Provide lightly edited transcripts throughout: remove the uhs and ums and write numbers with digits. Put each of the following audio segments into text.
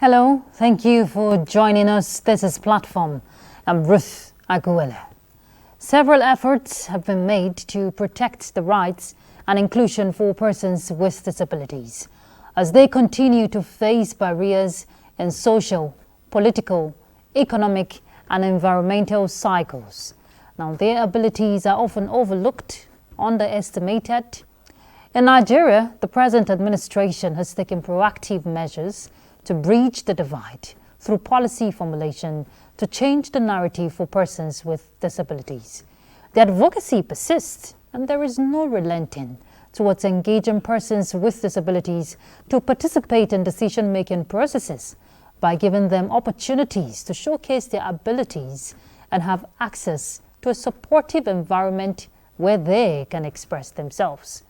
Hello, thank you for joining us. This is Platform. I'm Ruth Aguele. Several efforts have been made to protect the rights and inclusion for persons with disabilities as they continue to face barriers in social, political, economic, and environmental cycles. Now, their abilities are often overlooked, underestimated. In Nigeria, the present administration has taken proactive measures to bridge the divide through policy formulation to change the narrative for persons with disabilities. The advocacy persists, and there is no relenting towards engaging persons with disabilities to participate in decision-making processes by giving them opportunities to showcase their abilities and have access to a supportive environment where they can express themselves.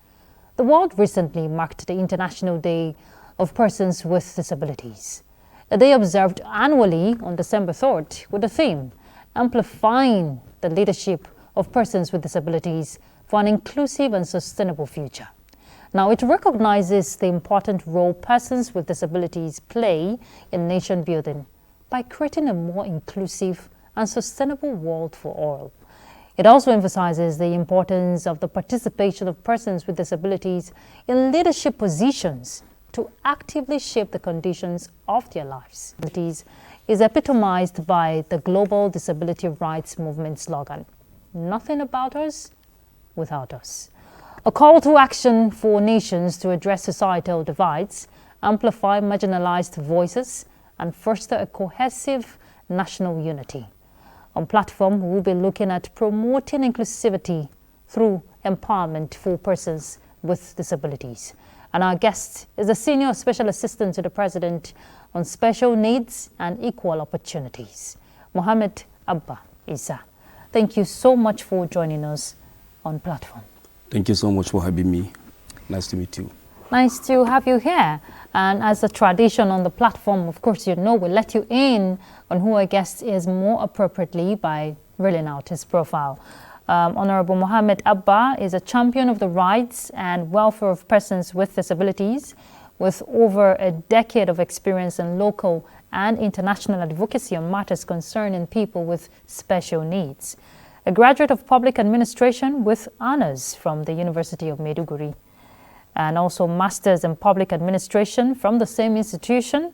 The world recently marked the International Day of Persons with Disabilities, a day observed annually on December 3rd with the theme, Amplifying the Leadership of Persons with Disabilities for an Inclusive and Sustainable Future. Now, it recognizes the important role persons with disabilities play in nation building by creating a more inclusive and sustainable world for all. It also emphasizes the importance of the participation of persons with disabilities in leadership positions to actively shape the conditions of their lives. This is epitomized by the Global Disability Rights Movement slogan, "Nothing about us without us." A call to action for nations to address societal divides, amplify marginalized voices, and foster a cohesive national unity. On Platform, we'll be looking at promoting inclusivity through empowerment for persons with disabilities. And our guest is a Senior Special Assistant to the President on Special Needs and Equal Opportunities, Mohammed Abba Isa. Thank you so much for joining us on Platform. Thank you so much for having me. Nice to meet you. Nice to have you here. And as a tradition on the Platform, of course, you know, we'll let you in on who our guest is more appropriately by reeling out his profile. Honorable Mohammed Abba is a champion of the rights and welfare of persons with disabilities, with over a decade of experience in local and international advocacy on matters concerning people with special needs. A graduate of public administration with honors from the University of Maiduguri, and also masters in public administration from the same institution.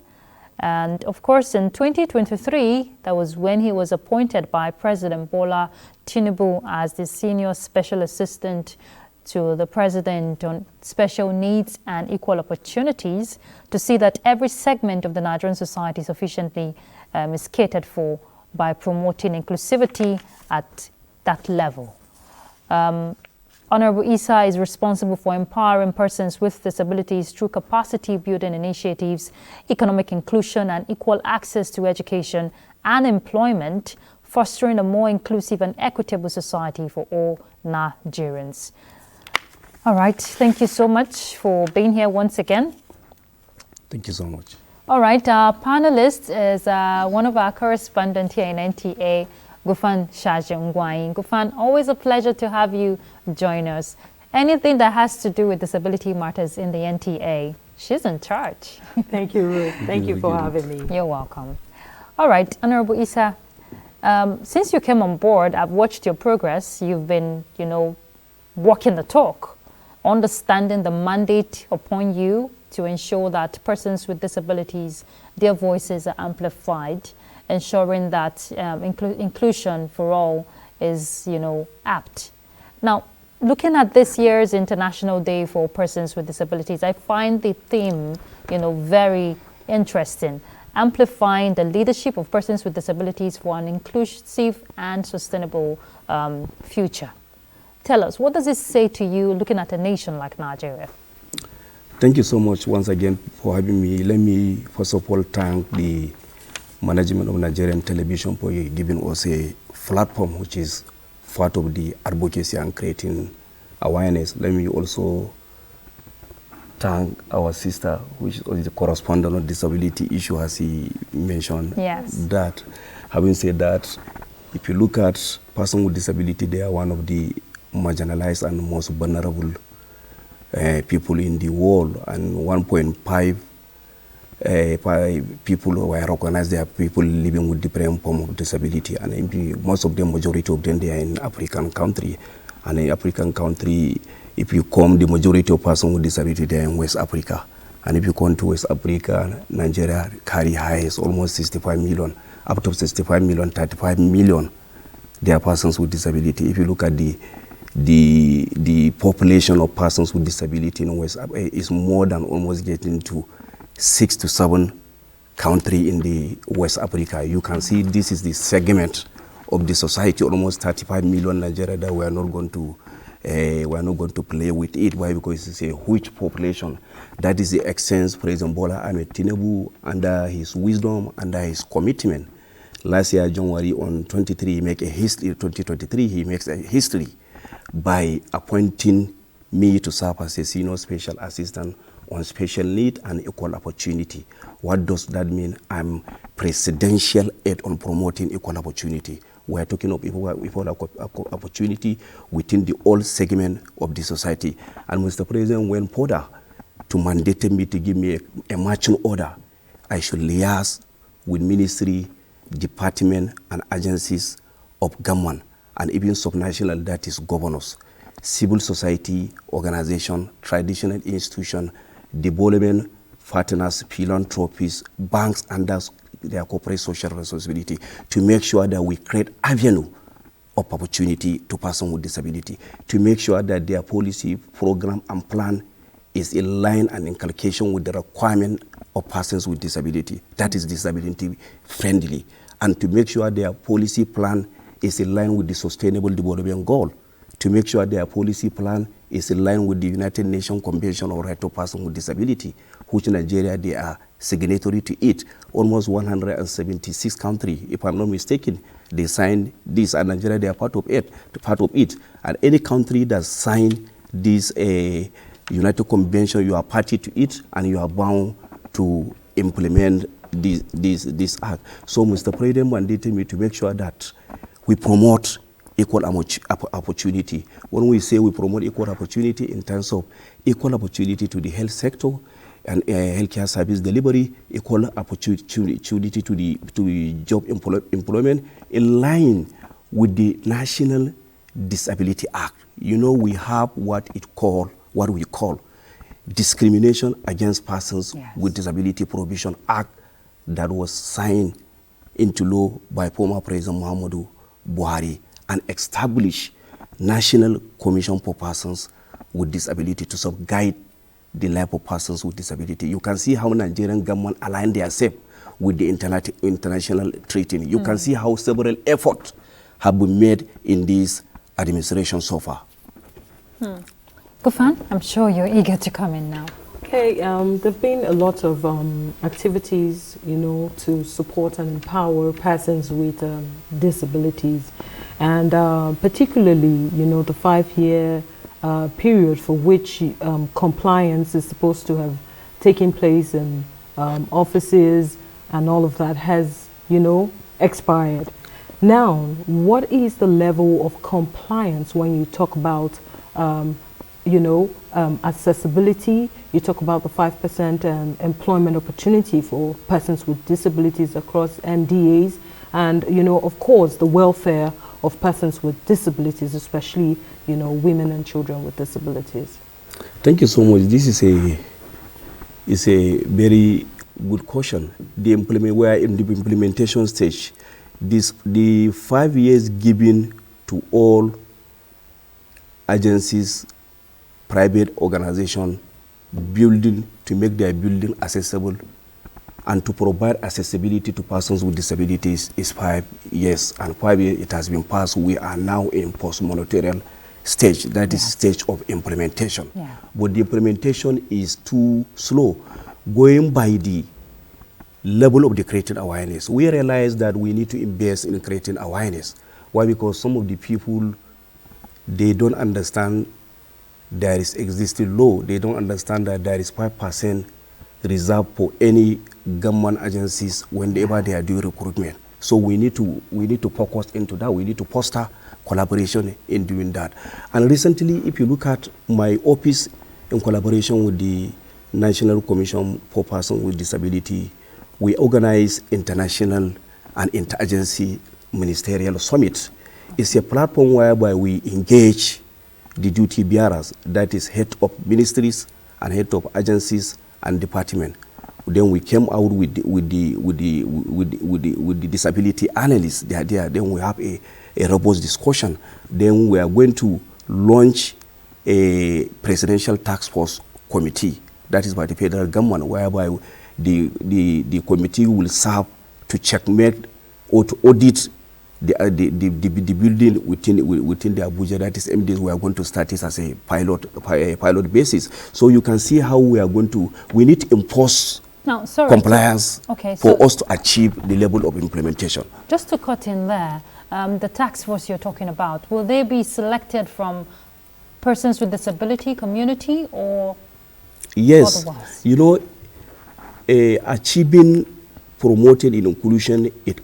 And of course, in 2023, that was when he was appointed by President Bola Tinubu as the Senior Special Assistant to the President on Special Needs and Equal Opportunities to see that every segment of the Nigerian society sufficiently is catered for by promoting inclusivity at that level. Honorable Isa is responsible for empowering persons with disabilities through capacity building initiatives, economic inclusion, and equal access to education and employment, fostering a more inclusive and equitable society for all Nigerians. All right, thank you so much for being here once again. Thank you so much. All right, our panelist is one of our correspondents here in NTA, Gufan Shajengwai. Gufan, always a pleasure to have you join us. Anything that has to do with disability matters in the NTA, she's in charge. Thank you, Ruth. Thank you for having me. You're welcome. All right, Honorable Isa, since you came on board, I've watched your progress. You've been, walking the talk, understanding the mandate upon you to ensure that persons with disabilities, their voices are amplified, ensuring that inclusion for all is, apt. Now, looking at this year's International Day for Persons with Disabilities, I find the theme, very interesting. Amplifying the leadership of persons with disabilities for an inclusive and sustainable future. Tell us, what does it say to you looking at a nation like Nigeria? Thank you so much once again for having me. Let me first of all thank the management of Nigerian television for giving us a platform which is part of the advocacy and creating awareness. Let me also thank our sister, which is the correspondent on disability issue, as he mentioned. Yes. That, having said that, if you look at persons with disability, they are one of the marginalized and most vulnerable people in the world, and 1.5 people who are recognized, they are people living with different form of disability, and most of them, majority of them, they are in African country. And in African country, if you come, the majority of persons with disability, they are in West Africa. And if you come to West Africa, Nigeria carry highest, almost 65 million, up to 65 million, 35 million, they are persons with disability. If you look at the population of persons with disability in West Africa, is more than almost getting to 6 to 7 countries in the West Africa. You can see this is the segment of the society, almost 35 million Nigeria, that we are not going to play with it. Why? Because it's a huge population. That is the essence President Bola Ahmed Tinubu, under his wisdom, under his commitment. Last year, January on 23, he make a history. 2023, he makes a history by appointing me to serve as a senior special assistant on special need and equal opportunity. What does that mean? I'm presidential aide on promoting equal opportunity. We are talking of equal opportunity within the all segment of the society. And Mr. President went further to mandate me to give me a marching order. I should liaise with ministry, department, and agencies of government, and even subnational, that is governors, civil society, organization, traditional institution, development partners, philanthropies, banks under their corporate social responsibility, to make sure that we create avenue of opportunity to persons with disability, to make sure that their policy, program, and plan is in line and inculcation with the requirement of persons with disability. That is disability friendly. And to make sure their policy plan is in line with the Sustainable Development Goal, to make sure their policy plan is in line with the United Nations Convention on Rights of Persons with Disability, which in Nigeria they are signatory to it. Almost 176 countries, if I'm not mistaken, they signed this, and Nigeria they are part of it. And any country that signed this United Convention, you are party to it, and you are bound to implement this act. So Mr. President mandated me to make sure that we promote equal opportunity. When we say we promote equal opportunity in terms of equal opportunity to the health sector and healthcare service delivery, equal opportunity to the job employment, in line with the National Disability Act. You know, we have what we call Discrimination Against Persons with Disability Prohibition Act, that was signed into law by former President Muhammadu Buhari, and establish National Commission for Persons with Disability to sub-guide the life of persons with disability. You can see how Nigerian government aligned themselves with the international treaty. You can see how several efforts have been made in this administration so far. Gufan, I'm sure you're eager to come in now. Okay, there've been a lot of activities, you know, to support and empower persons with disabilities, and particularly, you know, the 5-year period for which compliance is supposed to have taken place in offices and all of that has, you know, expired. Now, what is the level of compliance when you talk about you know, accessibility? You talk about the 5% employment opportunity for persons with disabilities across NDAs, and, you know, of course, the welfare of persons with disabilities, especially, you know, women and children with disabilities. Thank you so much. This is a very good question. We are in the implementation stage. The 5 years given to all agencies, private organization, building, to make their building accessible and to provide accessibility to persons with disabilities is 5 years. And 5 years it has been passed. We are now in post-monitorial stage. That is stage of implementation. But the implementation is too slow. Going by the level of the creating awareness, we realize that we need to invest in creating awareness. Why? Because some of the people, they don't understand there is existing law. They don't understand that there is 5% reserved for any government agencies whenever they are doing recruitment. So we need to focus into that. We need to foster collaboration in doing that. And recently, if you look at my office in collaboration with the National Commission for Persons with Disability, we organize international and interagency ministerial summit. It's a platform whereby we engage the duty bearers, that is head of ministries and head of agencies and department. Then we came out with the disability analysts. They are there. Then we have a robust discussion. Then we are going to launch a presidential task force committee, that is by the federal government, whereby the committee will serve to checkmate or to audit the building within the Abuja, that is MDs. We are going to start this as a pilot basis. So you can see how we need to enforce compliance for us to achieve the level of implementation. Just to cut in there, the task force you're talking about, will they be selected from persons with disability community or yes, otherwise? You know, achieving promoted in inclusion, it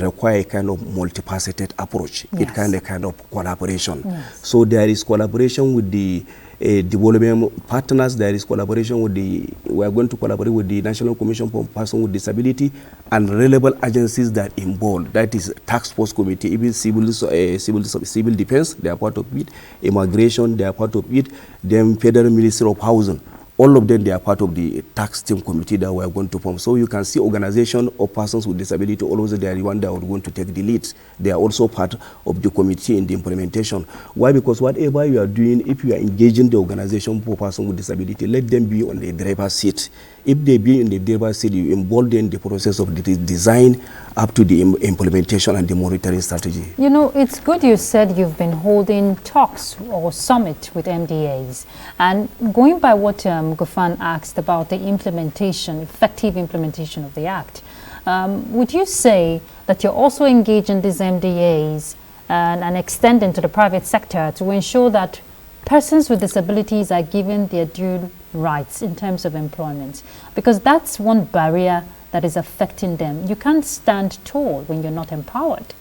requires a kind of multifaceted approach. Yes. It kind of collaboration. Yes. So there is collaboration with the development partners. There is collaboration with we are going to collaborate with the National Commission for Persons with Disability and relevant agencies that involved. That is task force committee, even civil defense, they are part of it. Immigration, they are part of it. Then Federal Ministry of Housing. All of them, they are part of the tax team committee that we are going to form. So you can see organization of persons with disability, always they are the one that are going to take the lead. They are also part of the committee in the implementation. Why? Because whatever you are doing, if you are engaging the organization for persons with disability, let them be on the driver's seat. If they be in the driver's seat, you involve them in the process of the design up to the implementation and the monitoring strategy. You know, it's good you said you've been holding talks or summit with MDAs. And going by what Gufan asked about the implementation, effective implementation of the Act, would you say that you're also engaging these MDAs and extending to the private sector to ensure that persons with disabilities are given their due rights in terms of employment? Because that's one barrier that is affecting them. You can't stand tall when you're not empowered.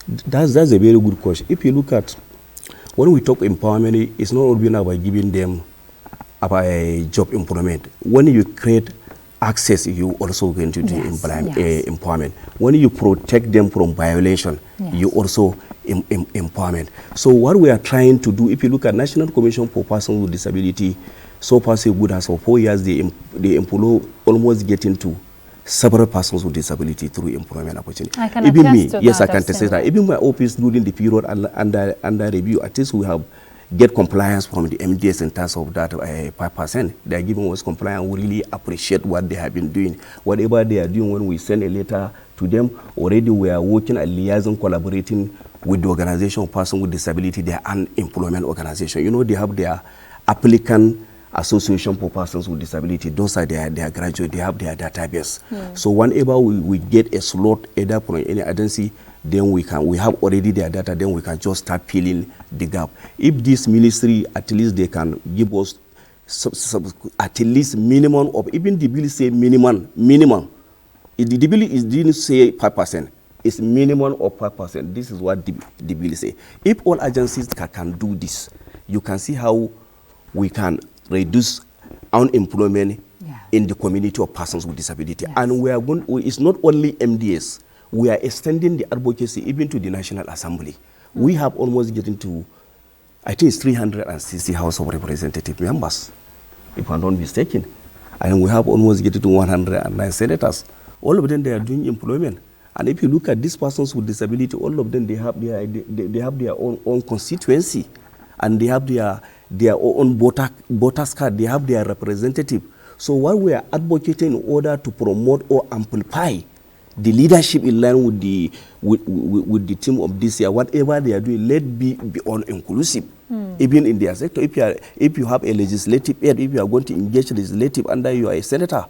That's a very good question. If you look at, when we talk empowerment, it's not only about giving them about a job employment. When you create access, you also going to do empowerment. When you protect them from violation, you also empowerment. So what we are trying to do, if you look at National Commission for Persons with Disability, so far so good, as for 4 years, they employ almost getting to several persons with disability through employment opportunity. I can attest to yes, that. I can attest that. Even my office during the period under review, at least we have get compliance from the MDS in terms of that 5%. They are giving us compliance. We really appreciate what they have been doing. Whatever they are doing, when we send a letter to them, already we are working at liaison, collaborating with the organization of persons with disability, their unemployment organization. You know, they have their applicant association for persons with disability. Those are their graduates. They have their database. So whenever we get a slot either from any agency, then we have already their data, then we can just start filling the gap. If this ministry, at least they can give us at least minimum of, even the bill say minimum. The bill didn't say 5%. It's minimum of 5%. This is what the bill say. If all agencies can do this, you can see how we can reduce unemployment in the community of persons with disability. And we are going. It's not only MDS. We are extending the advocacy even to the National Assembly. We have almost getting to, I think it's 360 House of Representative members, if I'm not mistaken. And we have almost getting to 109 senators. All of them, they are doing employment. And if you look at these persons with disability, all of them, they have their own constituency. And they have their own voters card. They have their representative. So what we are advocating in order to promote or amplify the leadership in line with the team of this year, whatever they are doing, let be beyond inclusive, even in their sector. If you have a legislative aid, if you are going to engage legislative under you are a senator,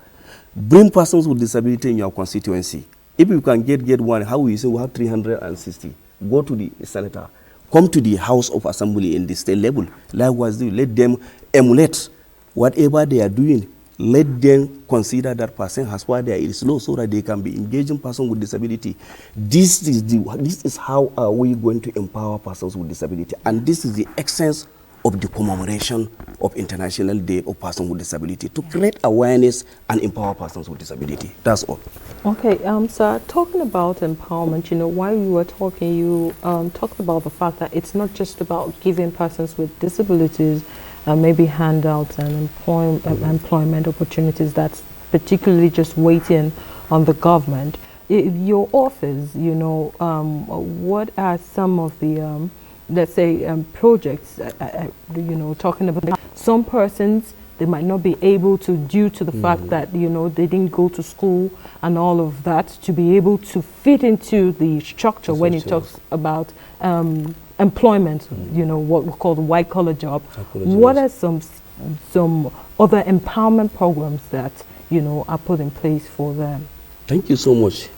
bring persons with disability in your constituency. If you can get one, how we say we have 360, go to the senator, come to the House of Assembly in the state level. Likewise, let them emulate whatever they are doing. Let them consider that person as why there is law, so that they can be engaging person with disability. This is how are we going to empower persons with disability, and this is the essence of the commemoration of International Day of Persons with Disability to create awareness and empower persons with disability. That's all. Okay, so talking about empowerment, while you were talking, you talked about the fact that it's not just about giving persons with disabilities maybe handouts and employment opportunities that's particularly just waiting on the government. Your office, what are some of the, let's say, projects, talking about some persons, they might not be able to, due to the fact that, they didn't go to school and all of that, to be able to fit into the structure when it talks about employment, what we call the white collar job. What are some other empowerment programs that, are put in place for them? Thank you so much.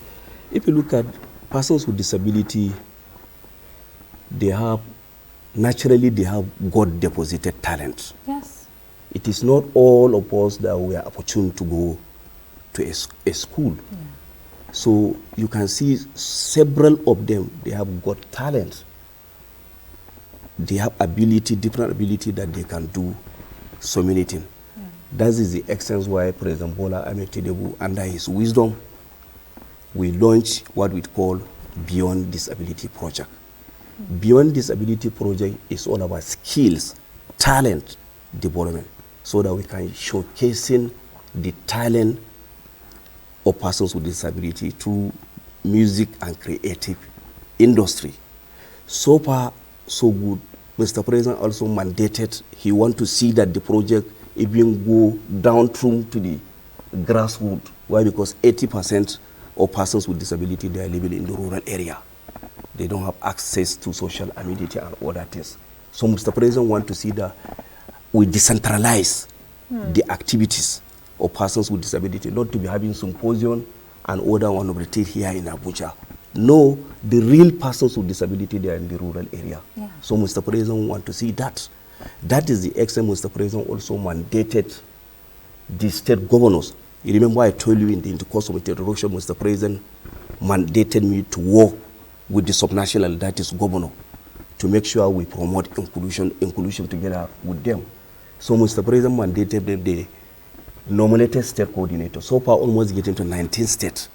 If you look at persons with disability, naturally they have God deposited talent. Yes. It is not all of us that we are opportune to go to a school. Yeah. So you can see several of them, they have got talent. They have ability, different ability that they can do so many things. Yeah. That is the essence why President Bola Ahmed Tinubu, under his wisdom, we launched what we call Beyond Disability Project. Beyond Disability Project is all about skills, talent development, so that we can showcasing the talent of persons with disability through music and creative industry. So far, so good. Mr. President also mandated, he want to see that the project even go down through to the grassroots. Why? Because 80% of persons with disability, they are living in the rural area. They don't have access to social amenity and other things. So Mr. President want to see that we decentralize the activities of persons with disability, not to be having symposium and other one of the things here in Abuja. No, the real persons with disability, they are in the rural area. Yeah. So Mr. President want to see that. That is the extent Mr. President also mandated the state governors. You remember I told you in the course of the introduction, Mr. President mandated me to work with the subnational, that is governor, to make sure we promote inclusion together with them. So Mr. President mandated that they nominated state coordinator. So far, almost getting to 19 states.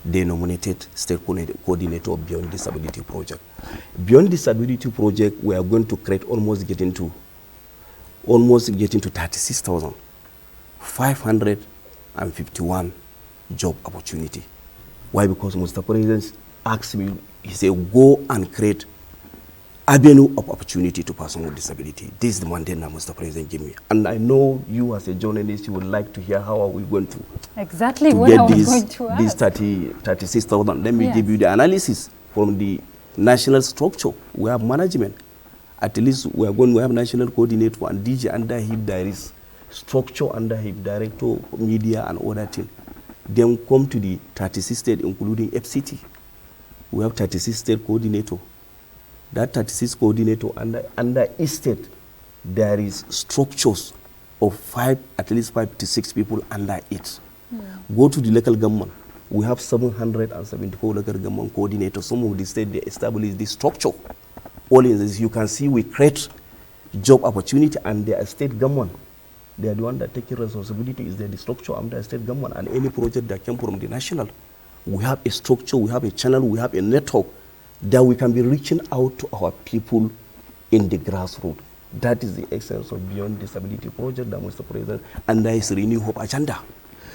They nominated state coordinator of Beyond Disability Project. Beyond Disability Project, we are going to create almost getting to 36,551 job opportunity. Why? Because Mr. President asked me, he said, go and create avenue of opportunity to persons with disability. This is the mandate that Mr. President gave me. And I know you as a journalist, you would like to hear how are we going to exactly to what get I was going to ask. These 36,000. Let me give you the analysis from the national structure. We have management. At least we have national coordinator and DJ under him. There is structure under him, director, media and other things. Then come to the 36 states, including FCT. We have 36 state coordinator. That 36 coordinator under each state, there is structures of at least 5 to 6 people under it. Go to the local government. We have 774 local government coordinators. Some of the states, they establish this structure. All in this, you can see we create job opportunity, and their state government, they are the one that taking responsibility. Is the structure under the state government, and any project that came from the national. We have a structure, we have a channel, we have a network that we can be reaching out to our people in the grassroots. That is the essence of Beyond Disability Project that Mr. President, and there is Renew Hope Agenda.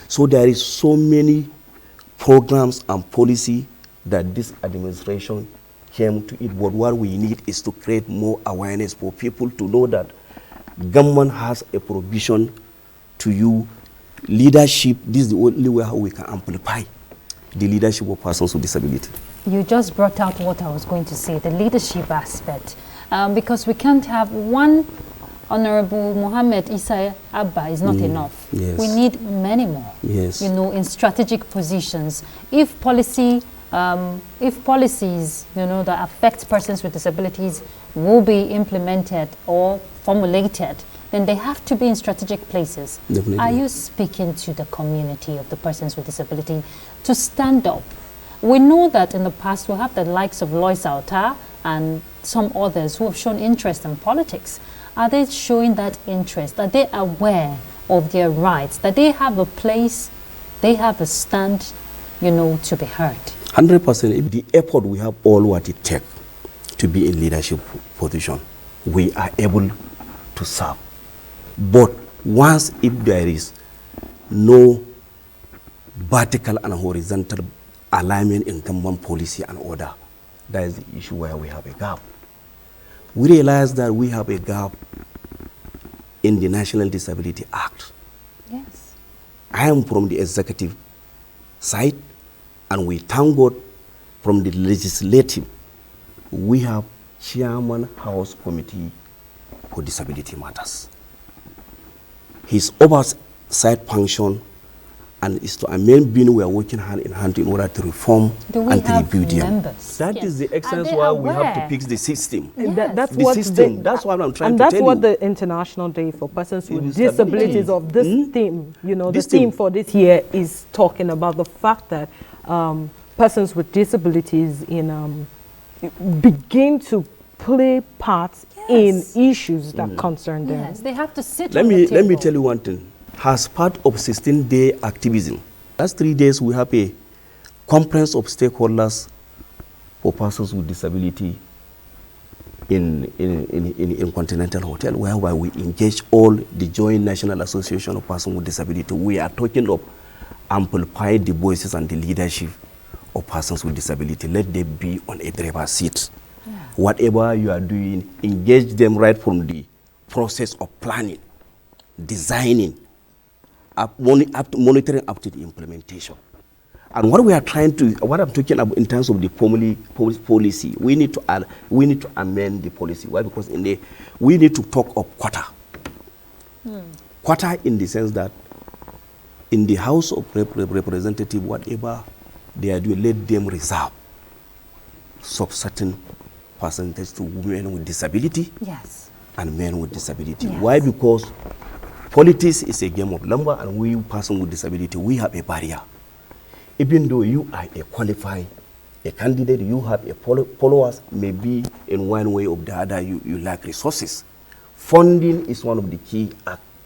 So there is so many programs and policy that this administration came to it, but what we need is to create more awareness for people to know that government has a provision to you. Leadership, this is the only way how we can amplify the leadership of persons with disability. You just brought out what I was going to say, the leadership aspect. Because we can't have one Honorable Mohammed Isa Abba is not enough. Yes. We need many more, yes, in strategic positions. If policies, that affect persons with disabilities will be implemented or formulated, then they have to be in strategic places. Definitely. Are you speaking to the community of the persons with disability to stand up? We know that in the past we have the likes of Lois Alta and some others who have shown interest in politics. are they showing that interest? Are they aware of their rights? That they have a place, they have a stand, you know, to be heard? 100%. If the effort we have all what it takes to be in leadership position, we are able to serve. But once if there is no vertical and horizontal alignment in government policy and order, that is the issue where we have a gap. We realize that we have a gap in the National Disability Act. Yes. I am from the executive side, and we thank God from the legislative. We have Chairman House Committee for Disability Matters. His oversight function and is to amend bill. We are working hand in hand in order to reform and to rebuild them. That is the essence why we have to fix the system. Yes. That's the system. That's what I'm trying to tell you. And that's what the International Day for Persons with Disabilities of this theme, you know, the theme for this year is talking about the fact that persons with disabilities begin to play parts in issues that concern them. Yes, they have to sit let on the table. Let me tell you one thing. As part of 16-day activism, last 3 days we have a conference of stakeholders for persons with disability in Continental Hotel, whereby we engage all the Joint National Association of Persons with Disability. We are talking of amplify the voices and the leadership of persons with disability. Let them be on a driver's seat. Yeah. Whatever you are doing, engage them right from the process of planning, designing, monitoring up to the implementation. And what we are trying to, what I'm talking about in terms of the policy, we need to amend the policy. Why? Because we need to talk of quota. Quota in the sense that in the House of Representatives, whatever they are doing, let them reserve certain percentage to women with disability and men with disability. Yes. Why? Because politics is a game of number, and we person with disability, we have a barrier. Even though you are a qualified candidate, you have a followers, maybe in one way or the other you lack resources. Funding is one of the key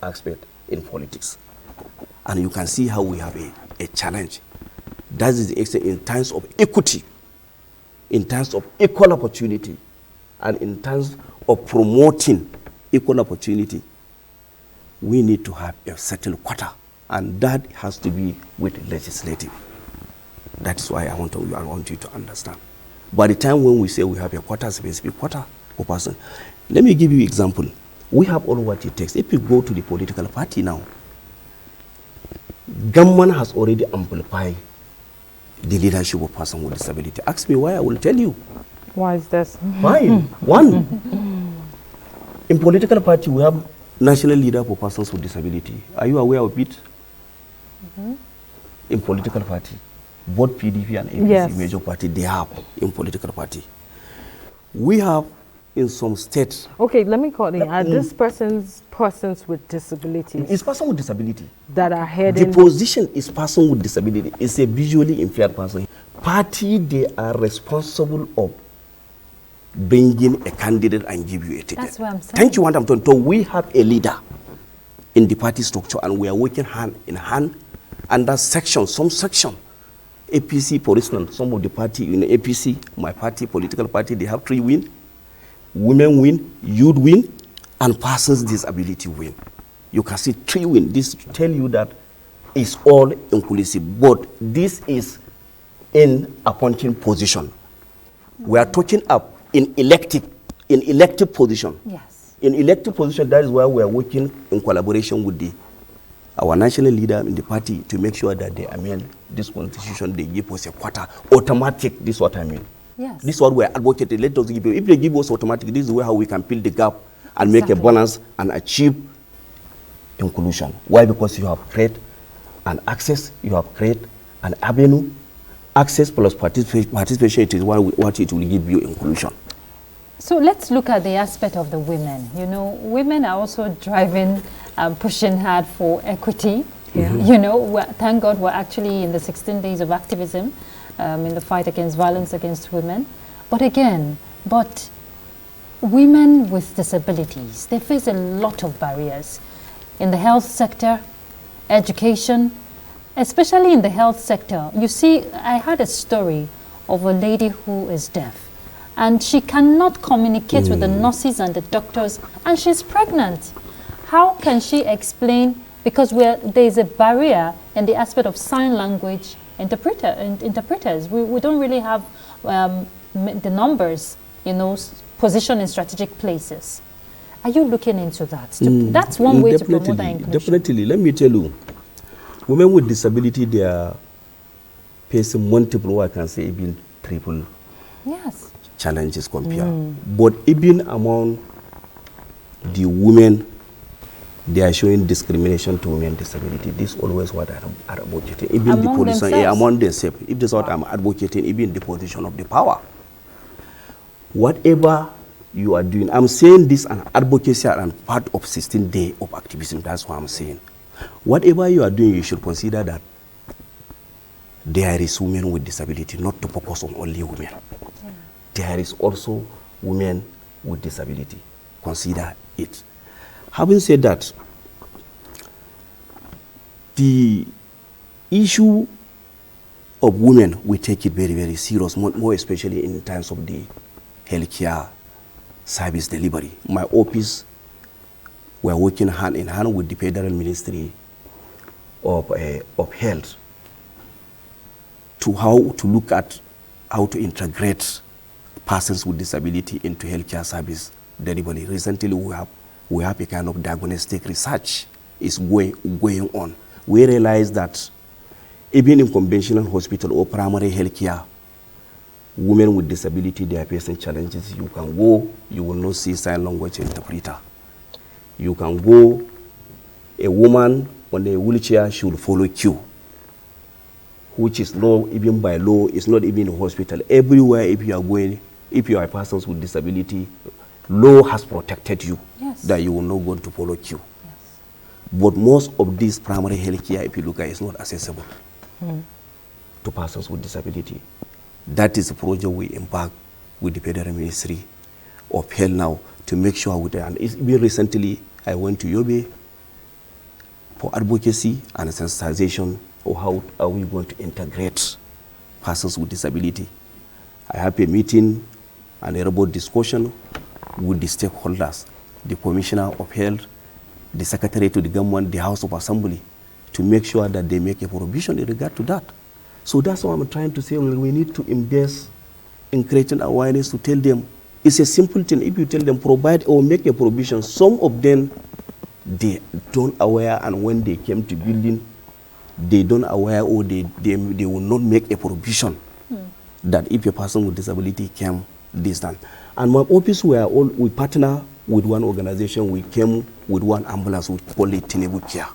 aspects in politics. And you can see how we have a challenge. That is the extent in terms of equity, in terms of equal opportunity, and in terms of promoting equal opportunity. We need to have a certain quota, and that has to be with the legislative. That's why I want you to understand. By the time when we say we have a quota, specific quota per person, let me give you an example. We have all what it takes. If you go to the political party now, government has already amplified the leadership of person with disability. Ask me why, I will tell you. Why is this? Fine. One, in political party we have national leader for persons with disability. Are you aware of it? In political party, both PDP and APC major party, they have in political party. We have in some states. Okay, let me call it. Are these persons with disabilities? It's person with disability that are heading. The position is person with disability. It's a visually impaired person. Party, they are responsible of bringing a candidate and give you a ticket. That's what I'm saying. Thank you. What I'm talking about. We have a leader in the party structure, and we are working hand in hand. And that section, some section, APC, for instance, some of the party in the APC, my party, political party, they have 3 win. Women win, youth win, and persons with disability win. You can see 3 win. This tell you that it's all inclusive, but this is in appointing position. We are talking up in elective position. Yes. In elective position, that is why we are working in collaboration with our national leader in the party to make sure that they amend this constitution. They give us a quota automatic. This is what I mean. Yes. This is what we are advocating. Let us give you. If they give us automatic, this is how we can fill the gap and make a balance and achieve inclusion. Why? Because you have created an access, you have created an avenue. Access plus participation is what it will give you inclusion. So let's look at the aspect of the women. You know, women are also driving, pushing hard for equity. Yeah. You know, thank God we're actually in the 16 days of activism in the fight against violence against women. But again, women with disabilities, they face a lot of barriers in the health sector, education, especially in the health sector. You see, I had a story of a lady who is deaf, and she cannot communicate with the nurses and the doctors, and she's pregnant. How can she explain? Because there is a barrier in the aspect of sign language interpreters. We don't really have the numbers, positioned in strategic places. Are you looking into that? That's one way to promote that inclusion. Definitely. Let me tell you, women with disability, they are facing multiple, I can say even triple challenges compared. But even among the women, they are showing discrimination to women with disability. This is always what I'm advocating. Even the position among themselves. If this is what I'm advocating, even the position of the power. Whatever you are doing, I'm saying this an advocacy and part of 16 days of activism. That's what I'm saying. Whatever you are doing, you should consider that there is women with disability, not to focus on only women. There is also women with disability. Consider it. Having said that, the issue of women, we take it very, very serious, more especially in terms of the healthcare service delivery. My office, we are working hand in hand with the Federal Ministry of Health to how to look at how to integrate persons with disability into healthcare service delivery. Recently, we have a kind of diagnostic research is going on. We realize that even in conventional hospital or primary healthcare, women with disability, they are facing challenges. You can go, you will not see sign language interpreter. You can go, a woman on a wheelchair should follow queue, which is law, even by law, it's not even in a hospital. Everywhere, if you are going, if you are persons with disability, law has protected you, that you will not go to follow queue. But most of this primary health care, if you look at it, is not accessible to persons with disability. That is a project we embark with the Federal Ministry of Health now to make sure with that. And even recently, I went to Yobe for advocacy and sensitization of how are we going to integrate persons with disability. I have a meeting and a robust discussion with the stakeholders, the Commissioner of Health, the Secretary to the Government, the House of Assembly, to make sure that they make a provision in regard to that. So that's what I'm trying to say. We need to invest in creating awareness to tell them. It's a simple thing. If you tell them provide or make a provision, some of them, they don't aware, and when they came to building, they don't aware or they will not make a provision that if a person with disability came this time. And my office, we partner with one organization. We came with one ambulance. We call it Tinebu Care.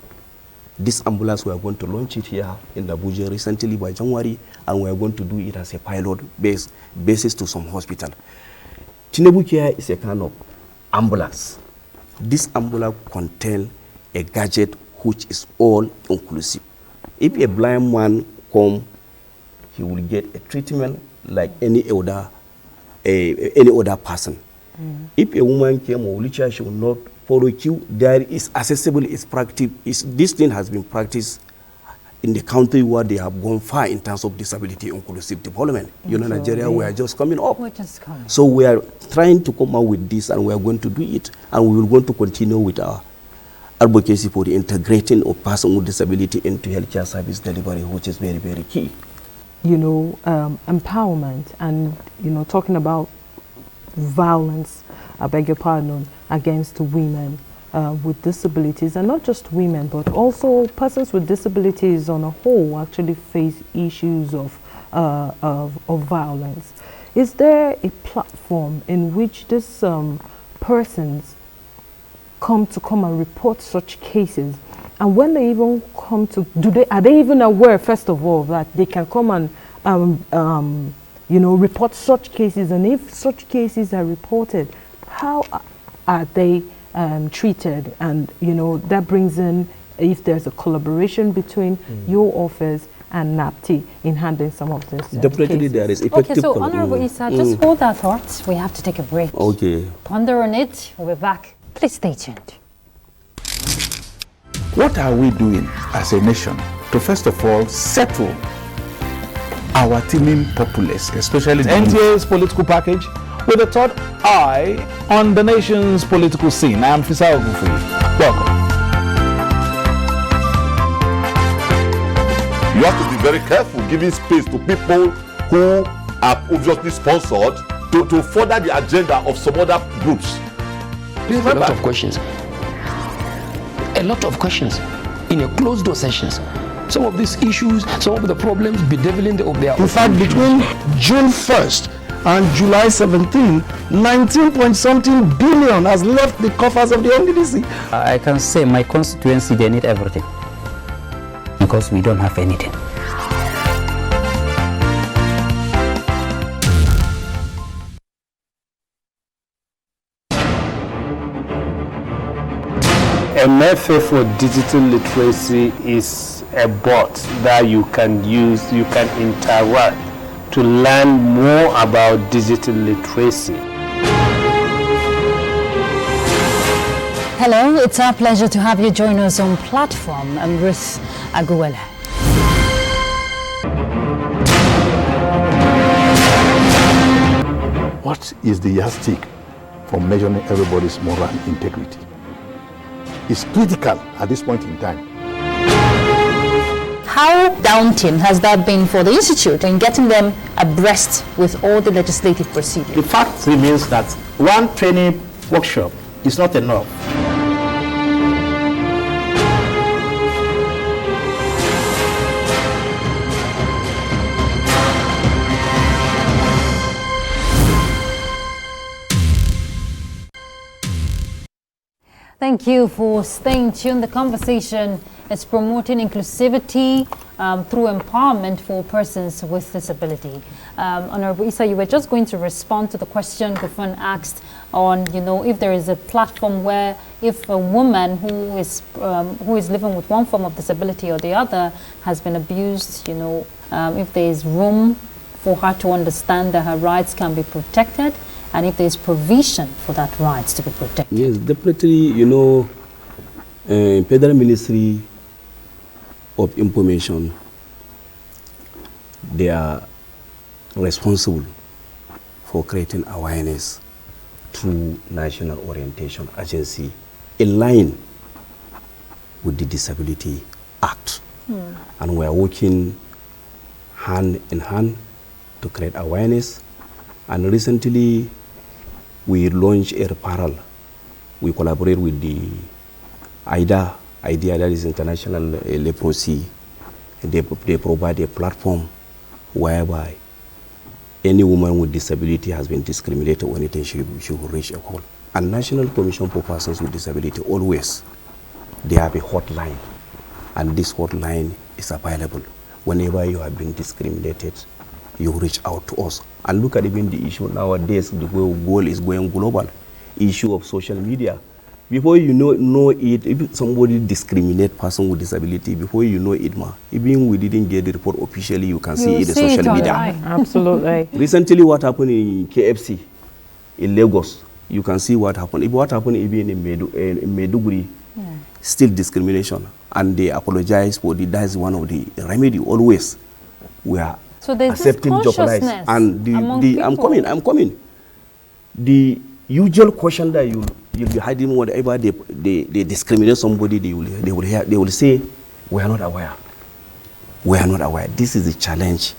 This ambulance, we are going to launch it here in Abuja recently by January, and we are going to do it as a pilot basis to some hospital. Tinebu Care is a kind of ambulance. This ambulance contains a gadget which is all inclusive. If a blind man comes, he will get a treatment like any other person. If a woman came or wheelchair, she will not follow queue. There is accessible, is practice. This thing has been practiced in the country where they have gone far in terms of disability inclusive development. You know, Nigeria, we are just coming up. So we are trying to come out with this, and we are going to do it, and we will going to continue with our advocacy for the integrating of persons with disability into healthcare service delivery, which is very, very key. You know, empowerment and, you know, talking about violence, I beg your pardon, against women with disabilities, and not just women, but also persons with disabilities on a whole actually face issues of violence. Is there a platform in which these persons come and report such cases? And when they even come to, are they even aware, first of all, that they can come and you know, report such cases? And if such cases are reported, how are they treated? And, you know, that brings in, if there's a collaboration between your office and NAPTI in handling some of this. Definitely cases. there is effective. Okay, so Honorable Issa, just hold that thought. We have to take a break. Okay. Ponder on it. We'll be back. Please stay tuned. What are we doing as a nation to first of all settle our teeming populace, especially the NTA's political package with a third eye on the nation's political scene? I am Fisa Ogunfuyi. Welcome. You have to be very careful giving space to people who are obviously sponsored to further the agenda of some other groups. There's a lot of questions. A lot of questions in a closed door sessions. Some of these issues, some of the problems bedeviling of their. In fact, between June 1st and July 17, 19-point-something billion has left the coffers of the NDDC. I can say my constituency, they need everything because we don't have anything. A method for digital literacy is a bot that you can use, you can interact to learn more about digital literacy. Hello, it's our pleasure to have you join us on platform. I'm Ruth Aguwele. What is the yardstick for measuring everybody's moral integrity? It's critical at this point in time. How daunting has that been for the Institute in getting them abreast with all the legislative procedures? The fact remains that one training workshop is not enough. Thank you for staying tuned. The conversation is promoting inclusivity through empowerment for persons with disability. Honorable Issa, you were just going to respond to the question Gufan asked on, if there is a platform where if a woman who is living with one form of disability or the other has been abused, if there is room for her to understand that her rights can be protected, and if there is provision for that rights to be protected. Yes, definitely, Federal Ministry of Information, they are responsible for creating awareness through National Orientation Agency in line with the Disability Act. And we are working hand in hand to create awareness. And recently, we launched a referral. We collaborate with the IDEA, that is International Leprosy. They provide a platform whereby any woman with disability has been discriminated or anything, she will reach a call. And National Commission for Persons with Disability, always, they have a hotline. And this hotline is available. Whenever you have been discriminated, you reach out to us. And look at even the issue nowadays, the goal is going global. Issue of social media. Before you know it, if somebody discriminate person with disability, before you know it, even we didn't get the report officially, you can see it in social media. Absolutely. Recently, what happened in KFC, in Lagos, you can see what happened. What happened even in Maiduguri, still discrimination. And they apologize for the, that's one of the remedy always. We are So there's accepting this job rights. consciousness And I'm coming. The usual question that you'll be hiding whatever they discriminate somebody, they will say, we are not aware. We are not aware. This is the challenge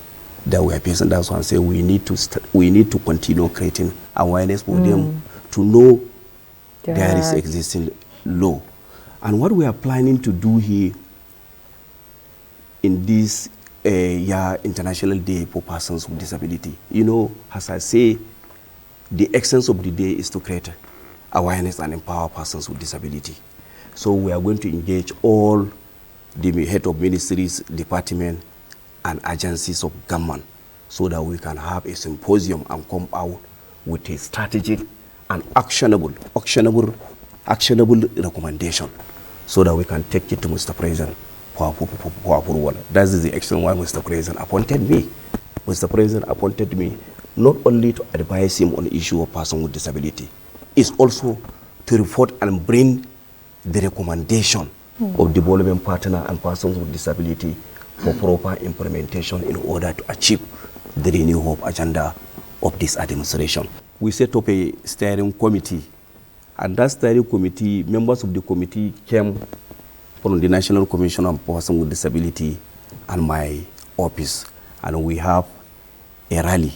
that we are facing. That's why I say we need to continue creating awareness for them to know there is existing law. And what we are planning to do here in this International Day for Persons with Disability, as I say, the essence of the day is to create awareness and empower persons with disability. So we are going to engage all the head of ministries, department, and agencies of government so that we can have a symposium and come out with a strategic and actionable recommendation so that we can take it to Mr. President for approval. That is the extent why Mr. President appointed me. Mr. President appointed me not only to advise him on the issue of persons with disability, it's also to report and bring the recommendation of development partner and persons with disability for proper implementation in order to achieve the Renew Hope agenda of this administration. We set up a steering committee, and that steering committee, members of the committee came from the National Commission on Persons with Disability and my office, and we have a rally.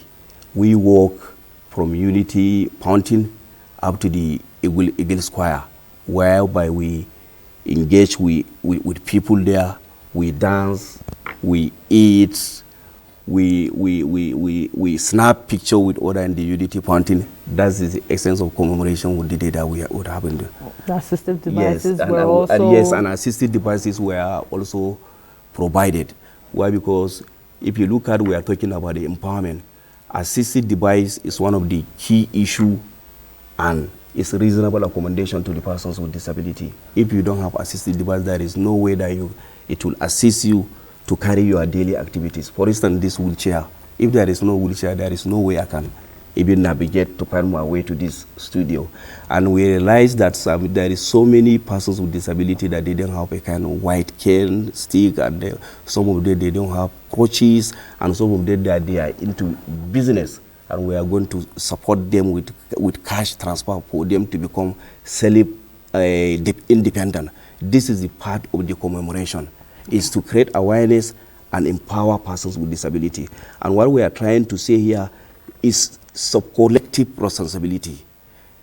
We walk from Unity Fountain up to the Eagle Square, whereby we engage with people there. We dance, we eat, we snap picture with other in the Unity Fountain. That's the essence of commemoration with the day that we would have in the assistive devices yes, were also yes, and assistive devices were also provided. Why? Because if you look at, we are talking about the empowerment. Assistive device is one of the key issue, and it's a reasonable accommodation to the persons with disability. If you don't have assistive device, there is no way that it will assist you to carry your daily activities. For instance, this wheelchair. If there is no wheelchair, there is no way I can even navigate to find my way to this studio. And we realize that there is so many persons with disability that they don't have a kind of white cane stick, and some of them they don't have crutches, and some of them they are into business. And we are going to support them with cash transfer for them to become independent. This is the part of the commemoration, is to create awareness and empower persons with disability. And what we are trying to say here is sub-collective responsibility.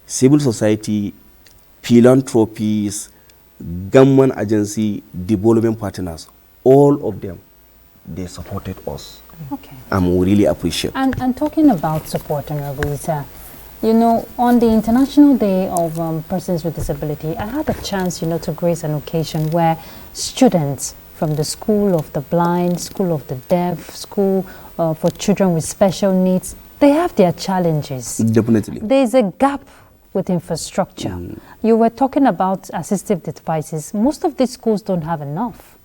Civil society, philanthropies, government agency, development partners, all of them, they supported us. Okay. And we really appreciate. And talking about support, Honorable Isa, you know, on the International Day of Persons with Disability, I had a chance, you know, to grace an occasion where students from the School of the Blind, School of the Deaf, School for Children with Special Needs, they have their challenges. Definitely. There's a gap with infrastructure. You were talking about assistive devices. Most of these schools don't have enough.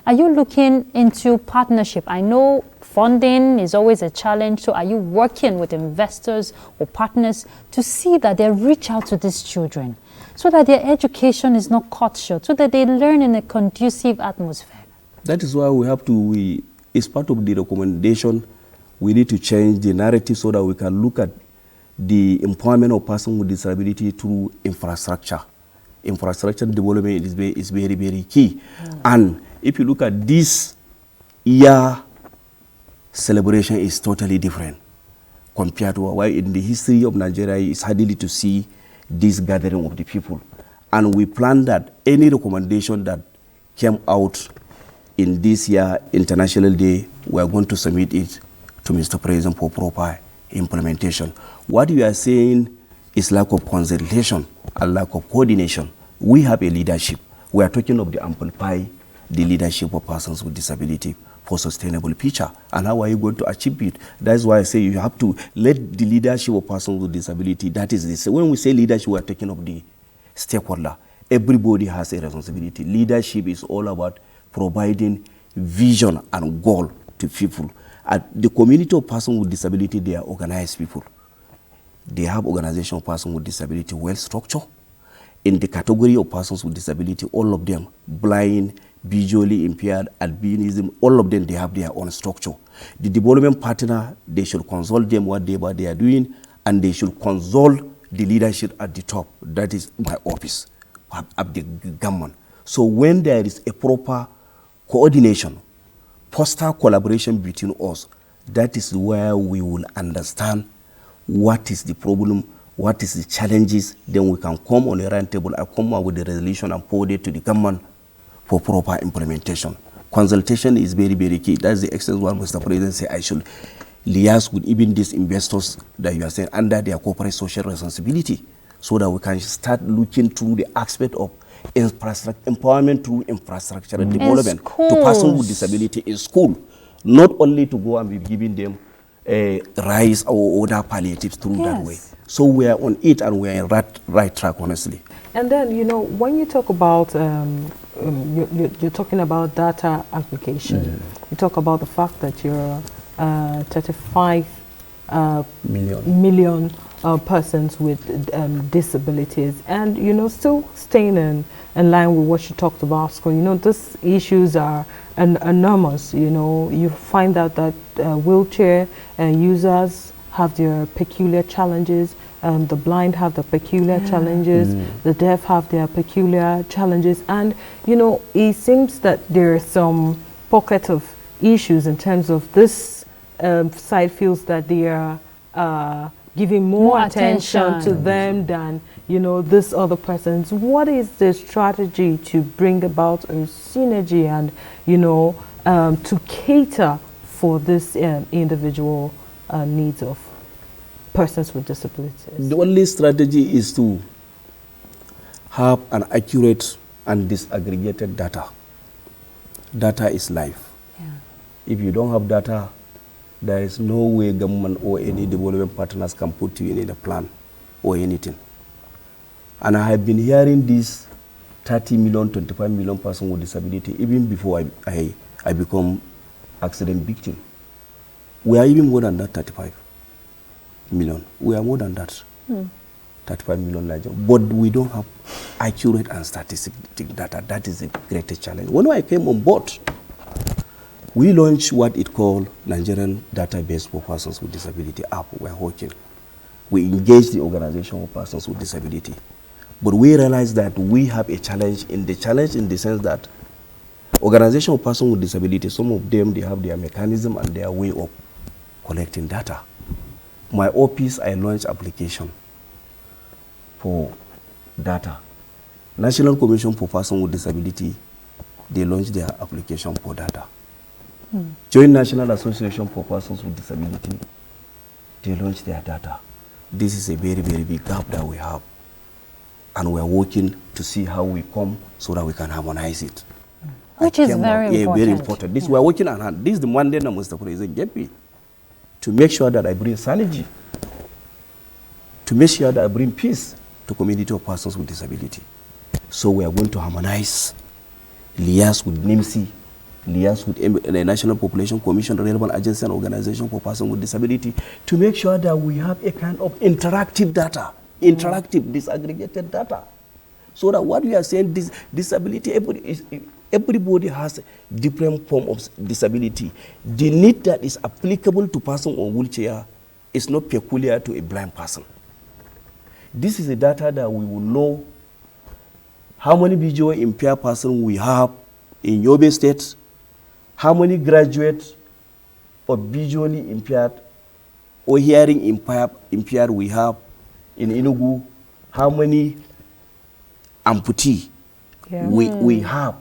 Are you looking into partnership? I know funding is always a challenge, so are you working with investors or partners to see that they reach out to these children so that their education is not cut short, so that they learn in a conducive atmosphere? That is why we have to, it's part of the recommendation, we need to change the narrative so that we can look at the empowerment of persons with disability through infrastructure. Infrastructure development is very, very key. And if you look at this year, celebration is totally different compared to why in the history of Nigeria it's hardly to see this gathering of the people. And we plan that any recommendation that came out in this year International Day, we are going to submit it to Mr. President for proper implementation. What we are saying is lack of consultation and lack of coordination. We have a leadership. We are talking of the amplify the leadership of persons with disability for sustainable future. And how are you going to achieve it? That's why I say you have to let the leadership of persons with disability, that is this. When we say leadership, we are talking of the stakeholder. Everybody has a responsibility. Leadership is all about providing vision and goal to people. At the community of persons with disability, they are organized people. They have organization of persons with disability well structured. In the category of persons with disability, all of them, blind, visually impaired, albinism, all of them, they have their own structure. The development partner, they should consult them what they are doing, and they should consult the leadership at the top. That is my office, at the government. So when there is a proper coordination, foster collaboration between us, that is where we will understand what is the problem, what is the challenges, then we can come on a round table and come up with a resolution and forward it to the government for proper implementation. Consultation is very, very key. That's the extent why Mr. President said I should liaise with even these investors that you are saying under their corporate social responsibility, so that we can start looking through the aspect of infrastructure, empowerment through infrastructure and development to persons with disability in school, not only to go and be giving them rice or other palliatives through that way. So we are on it, and we are in right track, honestly. And then, you know, when you talk about you're talking about data aggregation. You talk about the fact that you're 35 million persons with disabilities, and still staying in line with what you talked about school. These issues are enormous. You find out that wheelchair users have their peculiar challenges. The blind have the peculiar challenges. The deaf have their peculiar challenges, and it seems that there are some pocket of issues in terms of this side feels that they are giving more attention to them than this other persons. What is the strategy to bring about a synergy and to cater for this individual needs of persons with disabilities? The only strategy is to have an accurate and disaggregated data. Data is life. If you don't have data, there is no way government or any development partners can put you in a plan or anything. And I have been hearing this 30 million, 25 million person with disability even before I become accident victim. We are even more than that 35 million. We are more than that. 35 million Nigerians. But we don't have accurate and statistic data. That is the greatest challenge. When I came on board, we launched what it called Nigerian Database for Persons with Disability app. We are working. We engaged the organization of persons with disability. But we realized that we have a challenge in the sense that organization of persons with disability, some of them, they have their mechanism and their way of collecting data. My office, I launched application for data. National Commission for Persons with Disability, they launched their application for data. Joint National Association for Persons with Disability, they launched their data. This is a very, very big gap that we have. And we're working to see how we come so that we can harmonize it. Which is very important. Very important. This we're working on hand. This is the mandate that Mr. President gave me to make sure that I bring synergy, to make sure that I bring peace to community of persons with disability. So we are going to harmonize, liaise with NIMSI, liaise with the National Population Commission, relevant agency and organization for persons with disability, to make sure that we have a kind of interactive data, disaggregated data. So that what we are saying, this disability, everybody has a different form of disability. The need that is applicable to person on wheelchair is not peculiar to a blind person. This is the data that we will know how many visually impaired persons we have in Yobe State, how many graduates of visually impaired or hearing impaired we have in Enugu, how many amputee we have,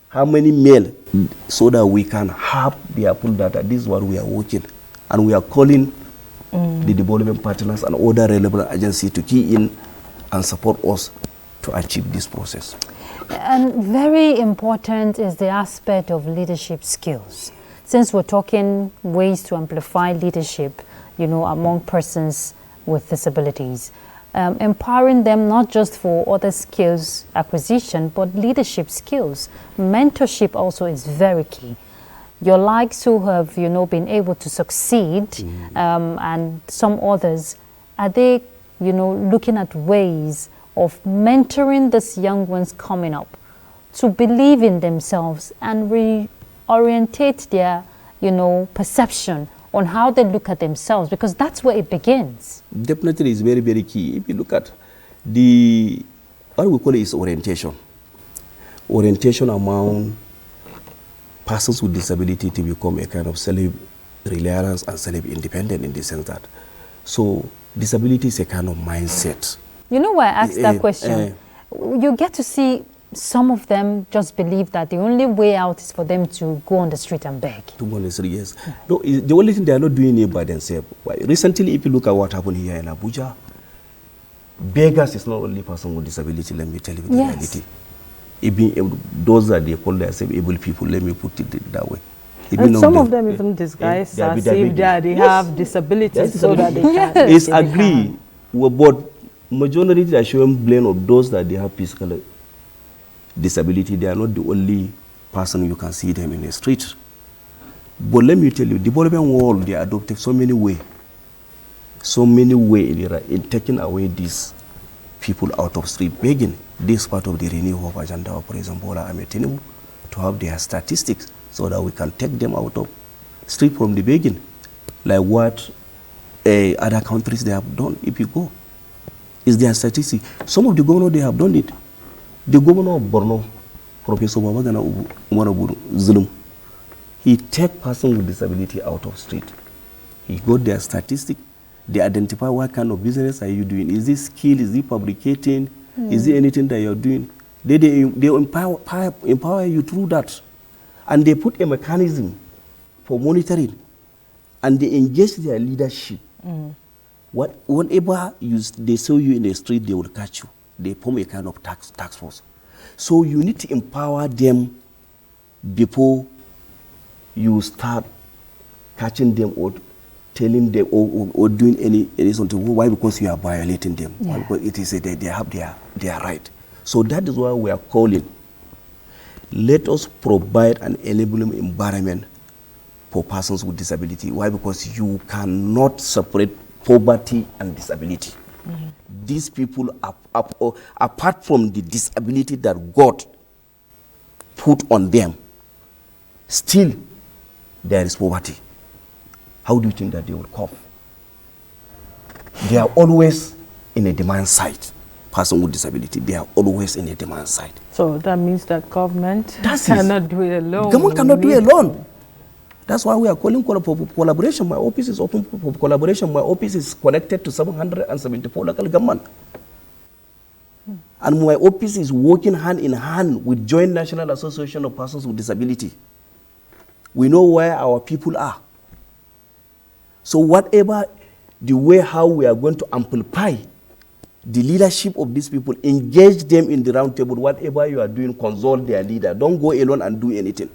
how many male, so that we can have the full data. This is what we are working, and we are calling the development partners and other relevant agencies to key in and support us to achieve this process. And very important is the aspect of leadership skills. Since we're talking ways to amplify leadership, among persons with disabilities, empowering them not just for other skills acquisition, but leadership skills. Mentorship also is very key. Your likes who have, been able to succeed, and some others, are they, looking at ways of mentoring these young ones coming up to believe in themselves and reorientate their, perception on how they look at themselves, because that's where it begins. Definitely is very, very key. If you look at what we call it is orientation. Orientation among persons with disability to become a kind of self-reliance and self-independent in the sense that, so disability is a kind of mindset. You know why I asked that question? You get to see some of them just believe that the only way out is for them to go on the street and beg. To go on the street, yes. No, the only thing they are not doing it by themselves. Recently, if you look at what happened here in Abuja, beggars is not only person with disability, let me tell you the reality. Even those that they call themselves able people, let me put it that way. And some of them even disguise as if they have disabilities so that they can. It's agree, but majority are showing blame of those that they have physical disability, they are not the only person you can see them in the street. But let me tell you, the development world, they adopted so many ways in taking away these people out of street begging. This part of the renewal of agenda of President Bola Ahmed Tinubu, to have their statistics so that we can take them out of street from the begging, like what other countries they have done. If you go, is their statistics. Some of the governors, they have done it. The governor of Borno, Professor Babagana Umaraburu Zulum, he take persons with disability out of street. He got their statistics. They identify what kind of business are you doing. Is this skill? Is it fabricating? Is it anything that you're doing? They empower you through that. And they put a mechanism for monitoring. And they engage their leadership. Whenever they saw you in the street, they will catch you. They form a kind of task force. So you need to empower them before you start catching them or telling them or doing any something. Why? Because you are violating them. Yeah. Why? Because it is they have their right. So that is why we are calling. Let us provide an enabling environment for persons with disability. Why? Because you cannot separate poverty and disability. These people, apart from the disability that God put on them, still there is poverty. How do you think that they will cope? They are always in a demand side. Person with disability, they are always in a demand side. So that means that government cannot do it alone. Government cannot do it alone. That's why we are calling for collaboration. My office is open for collaboration. My office is connected to 774 local government. And my office is working hand in hand with Joint National Association of Persons with Disability. We know where our people are. So whatever the way how we are going to amplify the leadership of these people, engage them in the round table, whatever you are doing, consult their leader. Don't go alone and do anything.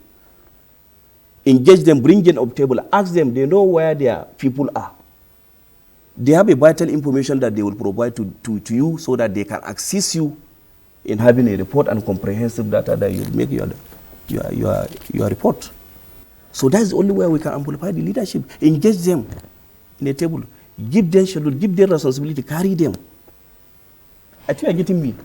Engage them, bring them up table, ask them, they know where their people are. They have a vital information that they will provide to you so that they can assist you in having a report and comprehensive data that you make your report. So that's the only way we can amplify the leadership. Engage them in a table. Give them schedule, give them responsibility, carry them. I think you're getting me.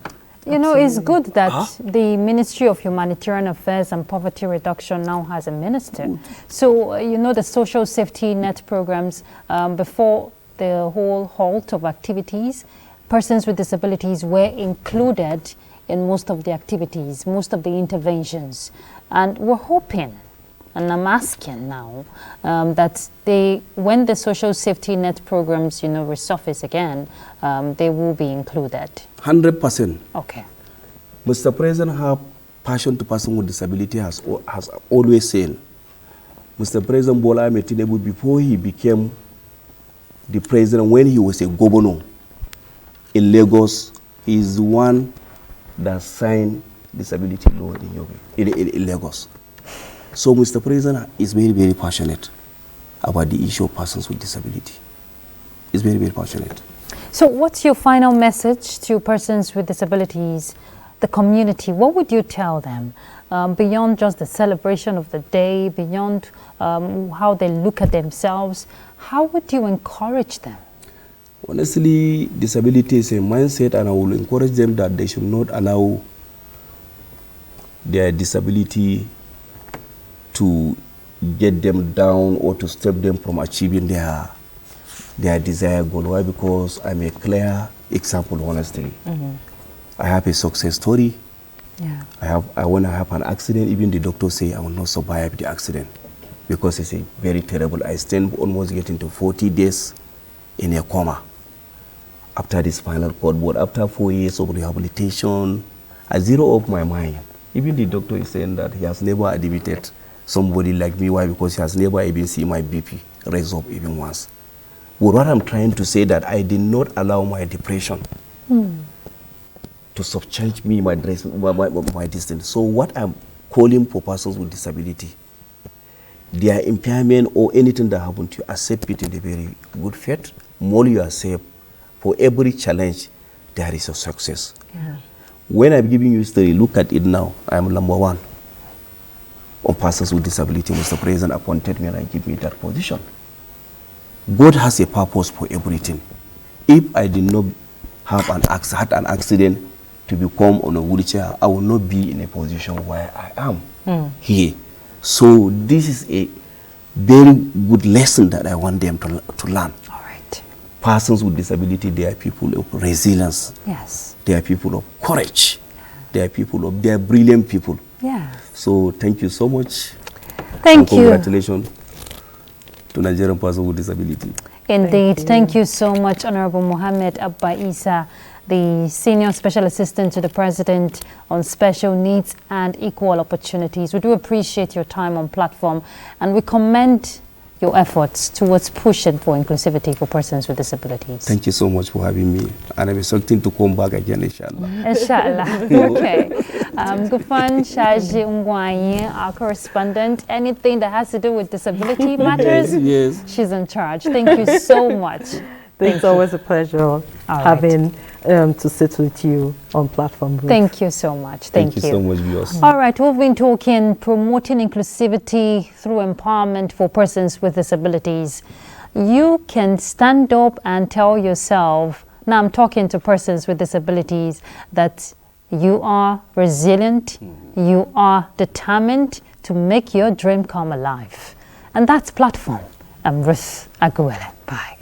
You know, it's good that the Ministry of Humanitarian Affairs and Poverty Reduction now has a minister. So, you know, the social safety net programs, before the whole halt of activities, persons with disabilities were included in most of the activities, most of the interventions. And we're hoping, and I'm asking now, that when the social safety net programs, you know, resurface again, they will be included. 100%. Okay. Mr. President have passion to person with disability has always said. Mr. President Bola Ahmed Tinubu, before he became the president, when he was a governor in Lagos, he is the one that signed disability law in Lagos. So Mr. President is very, very passionate about the issue of persons with disability. He's very, very passionate. So what's your final message to persons with disabilities, the community? What would you tell them beyond just the celebration of the day, beyond how they look at themselves? How would you encourage them? Honestly, disability is a mindset, and I will encourage them that they should not allow their disability to get them down or to stop them from achieving their desired goal. Why? Because I'm a clear example, honestly. I have a success story. Yeah. When I have an accident, even the doctor say I will not survive the accident because it's a very terrible. I spent almost getting to 40 days in a coma after this spinal cord. But after 4 years of rehabilitation, I zero up my mind. Even the doctor is saying that he has never admitted somebody like me. Why? Because he has never even seen my BP raise up even once. But what I'm trying to say that I did not allow my depression to subchange me my distance. So what I'm calling for persons with disability, their impairment or anything that happened to you, accept it in a very good faith, mold yourself. For every challenge, there is a success. Yeah. When I'm giving you history, look at it now. I'm number 1 on persons with disability. Mr. President appointed me and gave me that position. God has a purpose for everything. If I did not have had an accident to become on a wheelchair, I will not be in a position where I am here. So this is a very good lesson that I want them to learn. All right. Persons with disability, they are people of resilience. Yes. They are people of courage. They are brilliant people. Yeah. So thank you so much. Thank you. Congratulations to Nigerian persons with disability. Indeed. Thank you so much, Honorable Mohammed Abba Isa, the Senior Special Assistant to the President on Special Needs and Equal Opportunities. We do appreciate your time on platform, and we commend your efforts towards pushing for inclusivity for persons with disabilities. Thank you so much for having me, and I'm expecting to come back again, inshallah. Inshallah. Okay. Gufan Shaji Ungwanyi, our correspondent, anything that has to do with disability matters, yes. She's in charge. Thank you so much. It's always a pleasure having to sit with you on platform. Ruth. Thank you so much. Thank you so much, viewers. All right, we've been talking promoting inclusivity through empowerment for persons with disabilities. You can stand up and tell yourself, now I'm talking to persons with disabilities, that you are resilient, you are determined to make your dream come alive. And that's Platform. I'm Ruth Aguele. Bye.